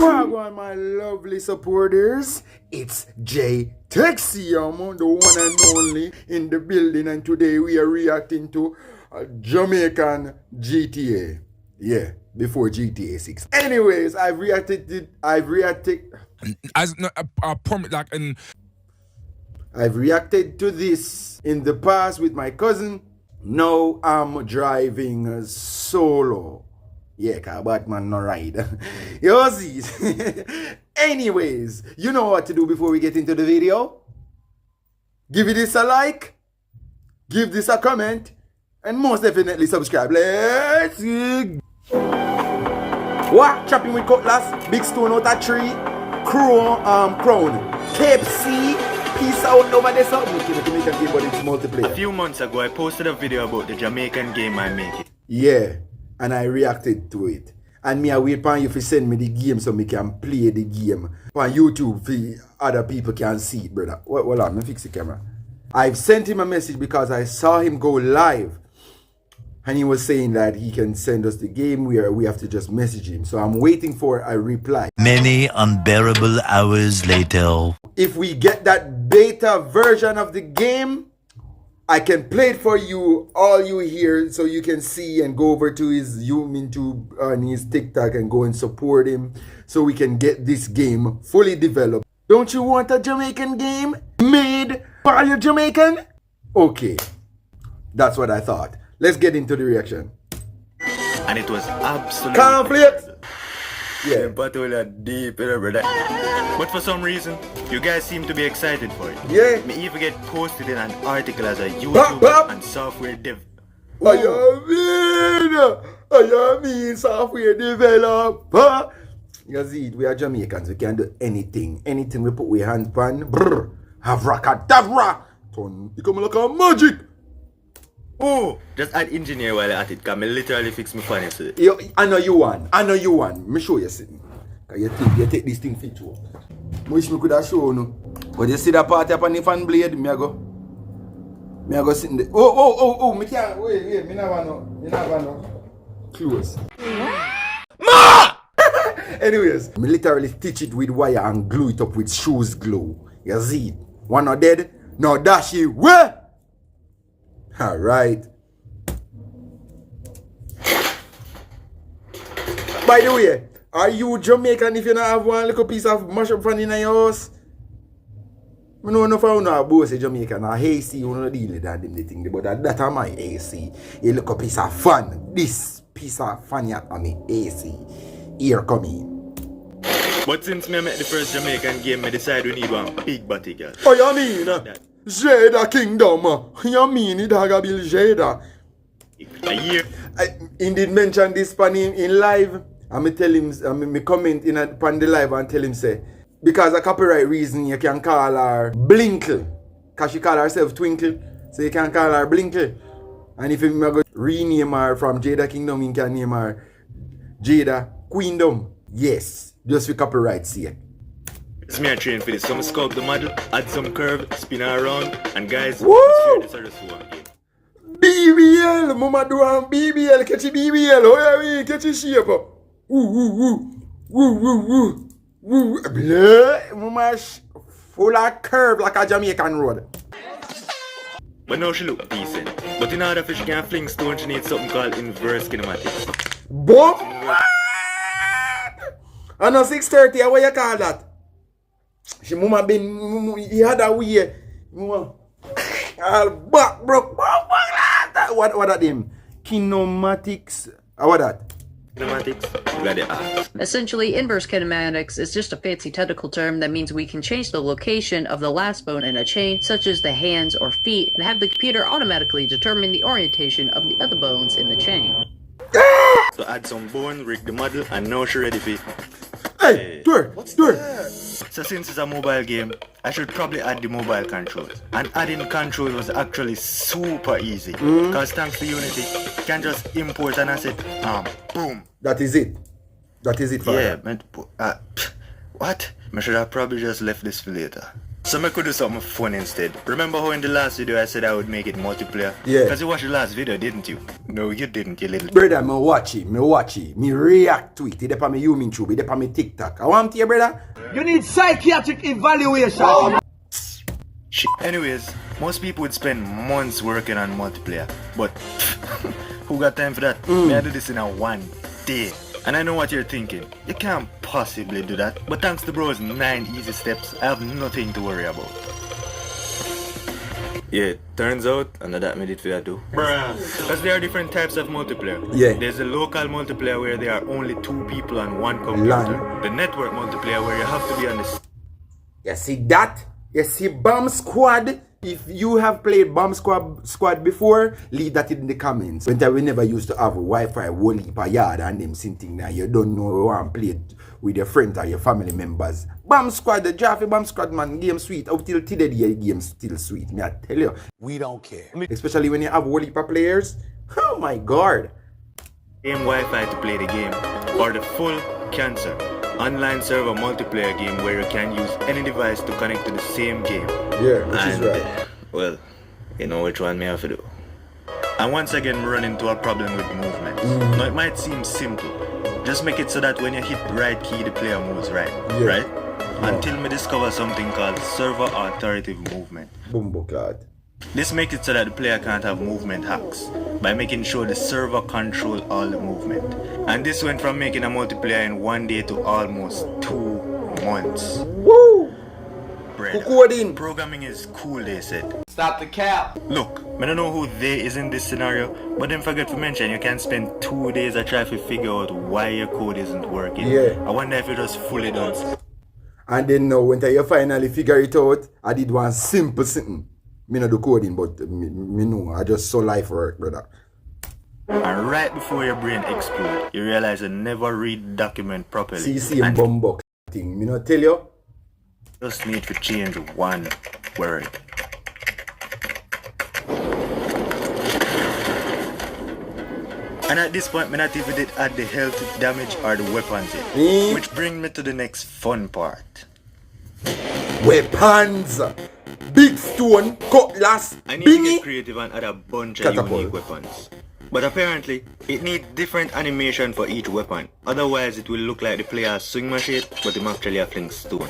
Wagwan, my lovely supporters. It's J Taxi, the one and only in the building, and today we are reacting to Jamaican GTA. Yeah, before GTA 6. Anyways, I've reacted. I've reacted to this in the past with my cousin. Now I'm driving solo. Yeah, cause Batman no ride. You see. Anyways, you know what to do before we get into the video. Give this a like, give this a comment, and most definitely subscribe. Let's go. What? Chopping with cutlass, big stone out of tree, crown, Cape C. Peace out over there, something. Jamaican game, but it's multiplayer. A few months ago, I posted a video about the Jamaican game I'm making. Yeah, and I reacted to it. And me, I wait for you to send me the game so me can play the game on YouTube for other people can see it, brother. Hold on, let me fix the camera. I've sent him a message because I saw him go live. And he was saying that he can send us the game where we have to just message him. So I'm waiting for a reply. Many unbearable hours later. If we get that beta version of the game, I can play it for you, all you hear, so you can see and go over to his YouTube and his TikTok and go and support him so we can get this game fully developed. Don't you want a Jamaican game made by a Jamaican? Okay, that's what I thought. Let's get into the reaction. And it was absolutely conflict. Yeah, but deep, brother. But for some reason, you guys seem to be excited for it. Yeah. Me even get posted in an article as a YouTuber and software dev. I mean software developer. You see, we are Jamaicans. We can do anything. Anything we put our hands on. Brr. Avracadabra. Turn become like a magic. Oh, just add engineer while at it, cause me literally fix my funny. I know you want. Me show you something. Cause you take this thing fit you. Wish me could have shown you. But you see that part up on the fan blade, me I go sit in the me can't wait, me never know. Close. Ma! Anyways, me literally stitch it with wire and glue it up with shoes glue. You see it? One not dead, no dash it. Where? Alright. By the way, are you Jamaican if you not have one little piece of mashed up fan in your house? I don't know if I know about Jamaican or AC, you don't deal with that thing, but that are my AC. A little piece of fan. This piece of fan here on me AC. Here come in. But since me met the first Jamaican game, I decided we need one big body girl. Oh, you mean? Jada Kingdom. You mean it have Bill Jada? A year. I indeed mention this pan in live. And me tell him, me comment in upon the live and tell him say, because of copyright reason you can call her Blinkle. Because she call herself Twinkle. So you can call her Blinkle. And if you go rename her from Jada Kingdom, you can name her Jada Queendom. Yes. Just for copyright sake. It's me a train for this. So I sculpt the model, add some curve, spin her around, and guys, this is just one game. BBL! Mama do on BBL, catch a BBL. Oh yeah, catch a shape. Blah. Mama full of curve like a Jamaican road. But now she look decent. But in order for she can fling stone, she needs something called inverse kinematics. Boom! I know 6:30, how you call that? She mama been, he had a way, mama, all back broke, what that name? Kinematics, what that? Kinematics? Essentially, inverse kinematics is just a fancy technical term that means we can change the location of the last bone in a chain, such as the hands or feet, and have the computer automatically determine the orientation of the other bones in the chain. So add some bone, rig the model, and now she's ready for it. Hey, do it. So since it's a mobile game, I should probably add the mobile controls. And adding controls was actually super easy. Because thanks to Unity, you can just import an asset, boom. That is it. That is it for yeah, what? I should have probably just left this for later. So I could do something fun instead. Remember how in the last video I said I would make it multiplayer? Yeah. Because you watched the last video, didn't you? No, you didn't, you little... Brother, me watch it. Me react to it. It on my YouTube, it on my TikTok. I want to hear, brother. You need psychiatric evaluation. Shit. Anyways, most people would spend months working on multiplayer. But who got time for that? Me, I do this in a one day. And I know what you're thinking. You can't possibly do that. But thanks to bro's 9 easy steps, I have nothing to worry about. Yeah, turns out, and that made it for you too. Because there are different types of multiplayer. Yeah. There's a local multiplayer where there are only 2 people on one computer. LAN. The network multiplayer where you have to be on the... You see that? You see Bomb Squad? If you have played Bomb Squad before, leave that in the comments. When we never used to have a Wi-Fi, whole heap of yard and them sitting there, you don't know you want to play it with your friends or your family members. Bomb Squad, the Jaffe Bomb Squad, man, game sweet. Up till today, the game still sweet. Me, I tell you. We don't care. Especially when you have whole heap of players. Oh my God. Same Wi-Fi to play the game, or the full cancer online server multiplayer game where you can use any device to connect to the same game. Yeah, which is And, right. well, you know which one me have to do. And once again, we run into a problem with movement. Now it might seem simple. Just make it so that when you hit the right key, the player moves right. Yeah. Right? Until me discover something called server authoritative movement. Bumbo card. This makes it so that the player can't have movement hacks by making sure the server control all the movement. And this went from making a multiplayer in 1 day to almost 2 months. Woo! Brother, Coding. programming is cool, they said. Stop the cap. Look, I don't know who they is in this scenario, but don't forget to mention you can spend 2 days to try to figure out why your code isn't working. Yeah. I wonder if it was fully done. And then now, when you finally figure it out, I did one simple thing. Me not do coding, but me know. I just saw life work, brother. And right before your brain explodes, you realize you never read the document properly. CC and And bumbuck thing. Me not tell you. just need to change one word. And at this point, me not even did add the health damage or the weapons yet. Which brings me to the next fun part. Weapons. Big stone, cutlass, I need to bingy. get creative and add a bunch of Catapult. unique weapons. But apparently, it needs different animation for each weapon. Otherwise, it will look like the player has swing machine, but him actually a fling stone.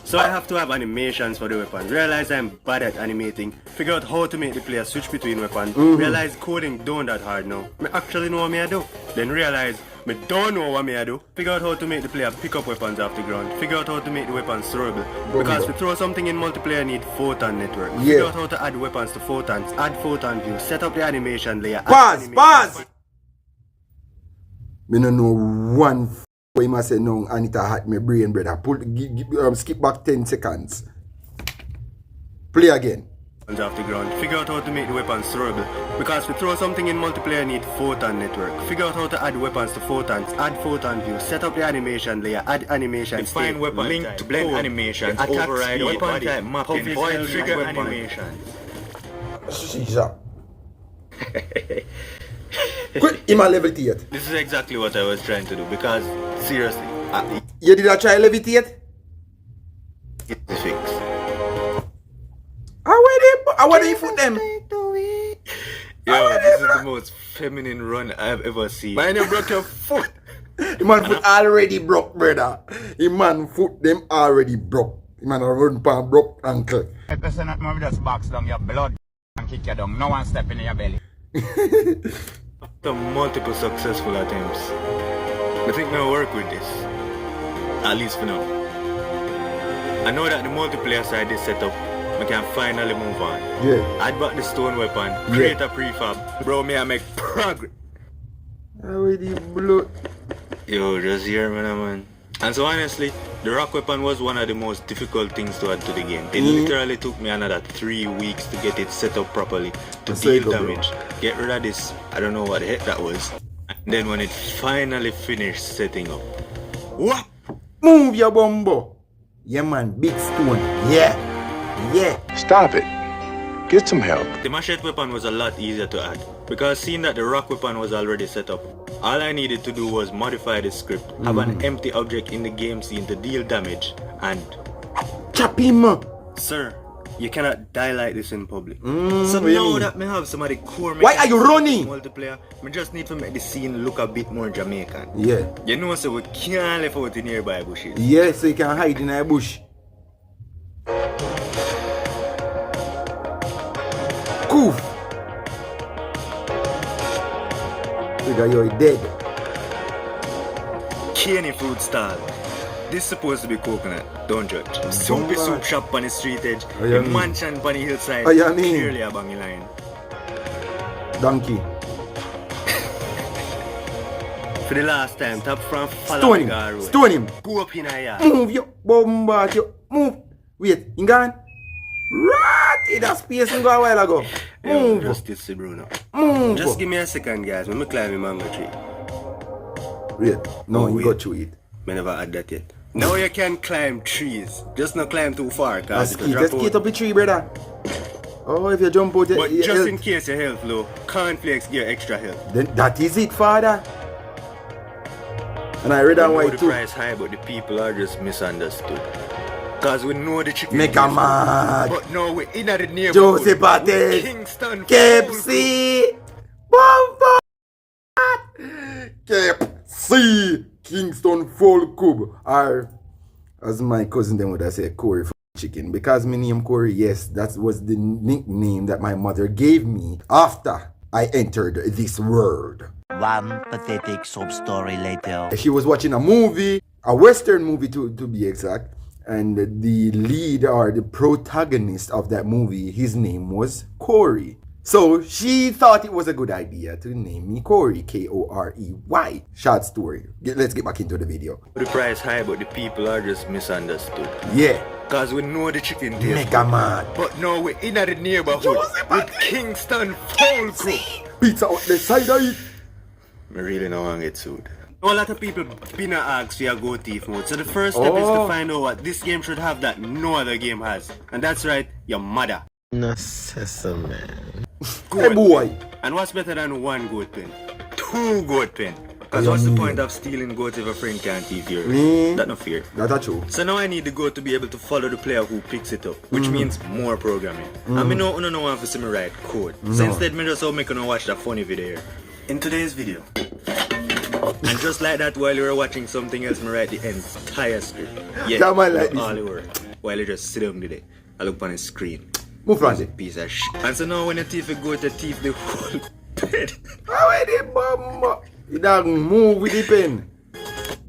So I have to have animations for the weapons. Realize I'm bad at animating. Figure out how to make the player switch between weapons. Realize coding don't that hard now. Me actually know what me I do. Then realize me don't know what me I do. Figure out how to make the player pick up weapons off the ground. Figure out how to make the weapons throwable. Because to throw something in multiplayer need photon network. Yeah. Figure out how to add weapons to photons. Add photon view. Set up the animation layer. add Pause, animation. pause. Me no know one way must say no, and it hurt my brain, brother. Skip back 10 seconds. Play again. Off the ground. Figure out how to make the weapons throwable. Because to throw something in multiplayer need photon network. Figure out how to add weapons to photons. Add photon view. Set up the animation layer. Add animation. Define state, weapon link type, to blend code, animation, attack override speed, weapon body, type, mapping, public void health, trigger weapon. animation. Caesar. Quick, him a levitate. This is exactly what I was trying to do because seriously, You did a try levitate? it's the fix. How where they put them? Yo, this is the most feminine run I've ever seen. Man, you broke your foot. The man foot already broke, brother. The man foot them already broke. The man a run pan broke ankle. If you say nothing, maybe just box down your blood and kick you down. No one step in your belly. After multiple successful attempts, I think I'll work with this. At least for now. I know that the multiplayer side is set up. I can finally move on. Yeah. Add back the stone weapon, create a prefab. Bro, me I make progress. Already blood. Yo, just hear me now, man. And so honestly, the rock weapon was one of the most difficult things to add to the game. It literally took me another 3 weeks to get it set up properly, to deal damage, get rid of this, I don't know what the heck that was. And then when it finally finished setting up, what? Move your bumbo. Yeah, man. Big stone. Yeah. Yeah. Stop it. Get some help. The machete weapon was a lot easier to add, because seeing that the rock weapon was already set up, all I needed to do was modify the script, have an empty object in the game scene to deal damage, and Chop him. Sir, you cannot die like this in public. So what do you now mean? that me have somebody core Why are you running? multiplayer, me just need to make the scene look a bit more Jamaican. Yeah. You know, so we can't live out in nearby bushes. Yeah, so you can hide in a bush. Coof. Figure you're dead. Caney food stall. This supposed to be coconut, don't judge. Soupy soup shop on the street edge. Oh, The yeah, mansion on the hillside. Oh, yeah, mean. Clearly a bangy line. Donkey. For the last time, top from Stone Falaga him. Road. Stone him. Go up in a yard. Move you. Bombard you. Move. Wait. You gone? Right in that space you go a while ago. Yo, Move. justice to Bruno. Move. Just give me a second, guys. Let me climb the mango tree. Wait. No, you wait. got through it. I never had that yet. Now you can climb trees. Just not climb too far, cause it'll Let's drop get out. up the tree, brother. Oh, if you jump out, But you- just in case your health low, cornflakes give you extra health. then that is it, father. And I read We that know why the too. price high, but the people are just misunderstood. Cause we know the chicken Make a tastes mad. good, but now we're in the neighborhood. Josie Patties. Kingston. KFC. Bomba. KFC. Kingston Full Cub. Or as my cousin them would say, Corey for chicken. Because my name Corey, yes, that was the nickname that my mother gave me after I entered this world. One pathetic sob story later. She was watching a movie, a Western movie to be exact, and the lead or the protagonist of that movie, his name was Corey. So she thought it was a good idea to name me Corey, Korey. Short story. Let's get back into the video. The price high, but the people are just misunderstood. Yeah. Cause we know the chicken tastes Mega good, mad. but now we're in the neighborhood Josie with Kingston Full Cook. Pizza out the side of it. I really don't want to get sued. A lot of people been asked for your go thief mode. So the first step is to find out what this game should have that no other game has. And that's right, your mother. No, sesame. Hey boy. And what's better than one goat pen? Two goat pen. Because what's the point of stealing goats if a friend can't thief yours? That's not fair. That's true. So now I need the goat to be able to follow the player who picks it up, which means more programming. And me no want to see me write code. So instead, me just make you watch that funny video here. In today's video, and just like that, while you were watching something else, me write the entire script. Yeah, That man like all this. the work. While you just sit down today, I look on the screen. Move from it. Piece of shit. And so now when the thief go to thief the whole bed. How the bomb? It doesn't move with the pen.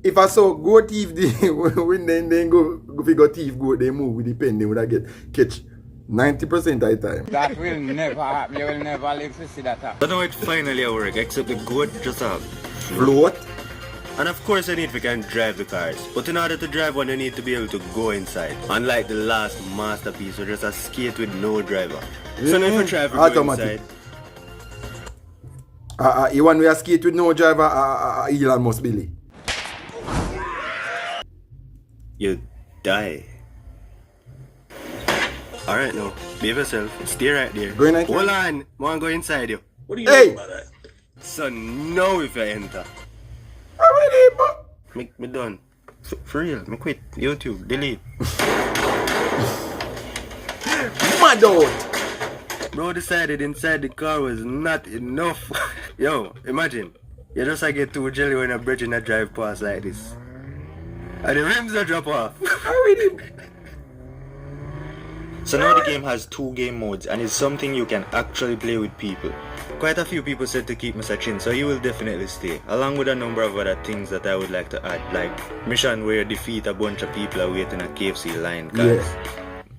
If I saw go thief, when they go figure thief go, they move with the pen, they would have get catch 90% of the time. That will never happen. You will never live to see that happen. So now it finally work, except the goat just have Float. And of course you need to can drive the cars. But in order to drive one, you need to be able to go inside. Unlike the last masterpiece, which is a skate with no driver. So now if you try to go Automatic. inside, You want me to skate with no driver, Elon Musk Billy. you die. Alright now, behave yourself. Stay right there. Go in like Hold on, I want to go inside you. What do you Hey! know about that? So now if you enter, Already, but me done. For real, me quit. YouTube, delete. mad out. Bro decided inside the car was not enough. Yo, imagine. You just get too jelly when a bridge in a drive past like this. And the rims are drop off. Already. So now the game has 2 game modes and it's something you can actually play with people. Quite a few people said to keep Mr. Chin, so he will definitely stay, along with a number of other things that I would like to add, like mission where you defeat a bunch of people are waiting at KFC line, cause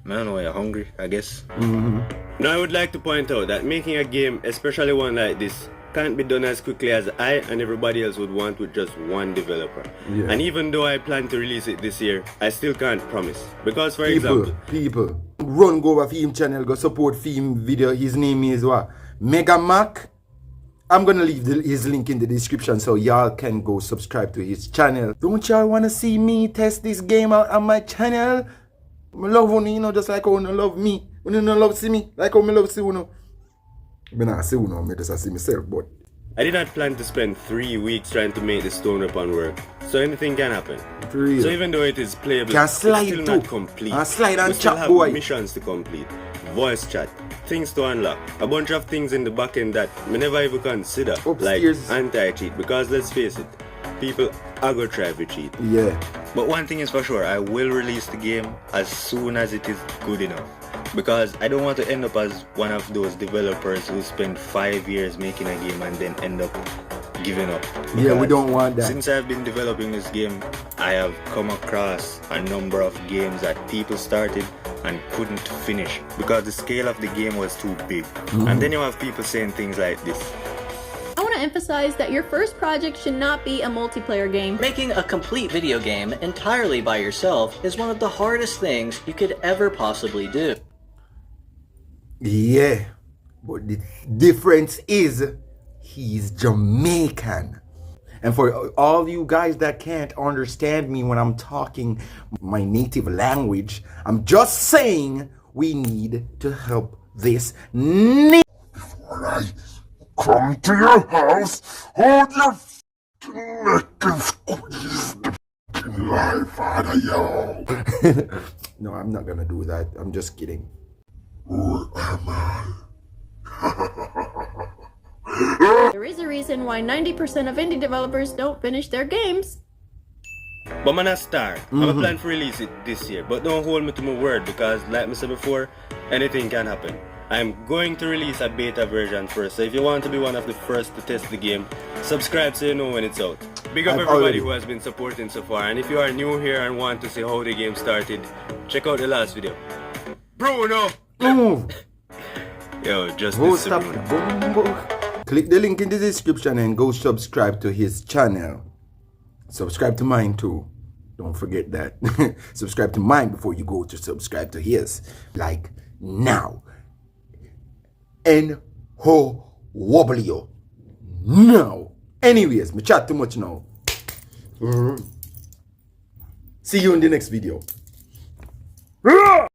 I don't know, you're hungry, I guess. Now I would like to point out that making a game, especially one like this, can't be done as quickly as I and everybody else would want with just one developer. Yeah. And even though I plan to release it this year, I still can't promise. Because for example, People, run go over film channel, go support film video. His name is what? Mega Mac. I'm gonna leave his link in the description so y'all can go subscribe to his channel. Don't y'all wanna see me test this game out on my channel? I love you, just like how you love me. When you love see me, like how I love see you. I not see you, I just see myself, but I did not plan to spend 3 weeks trying to make the stone weapon work, so anything can happen. So even though it is playable, Can it's slide still too. not complete. Slide and we still chat, have boy. missions to complete, voice chat, things to unlock, a bunch of things in the back end that we never even consider, Upstairs. like anti-cheat, because let's face it, people are gonna try to cheat. Yeah. But one thing is for sure, I will release the game as soon as it is good enough. Because I don't want to end up as one of those developers who spend 5 years making a game and then end up giving up. Yeah, we Because don't want that. Since I've been developing this game, I have come across a number of games that people started and couldn't finish because the scale of the game was too big. And then you have people saying things like this. I want to emphasize that your first project should not be a multiplayer game. Making a complete video game entirely by yourself is one of the hardest things you could ever possibly do. Yeah, but the difference is he's Jamaican. And for all you guys that can't understand me when I'm talking my native language, I'm just saying we need to help this Before I come to your house, hold your f***ing neck and squeeze the f***ing life out of you. No, I'm not gonna do that. I'm just kidding. Who am I? There is a reason why 90% of indie developers don't finish their games. But man, a star. I'm a plan to release it this year, but don't hold me to my word because, like I said before, anything can happen. I'm going to release a beta version first, so if you want to be one of the first to test the game, subscribe so you know when it's out. Big up everybody who has been supporting so far, and if you are new here and want to see how the game started, check out the last video. Bruno! Yo, just Go this stop. Bruno. Click the link in the description and go subscribe to his channel. Subscribe to mine too. Don't forget that. Subscribe to mine before you go to subscribe to his. Like now. And ho wobbly yo. Now. Anyways, me chat too much now. See you in the next video.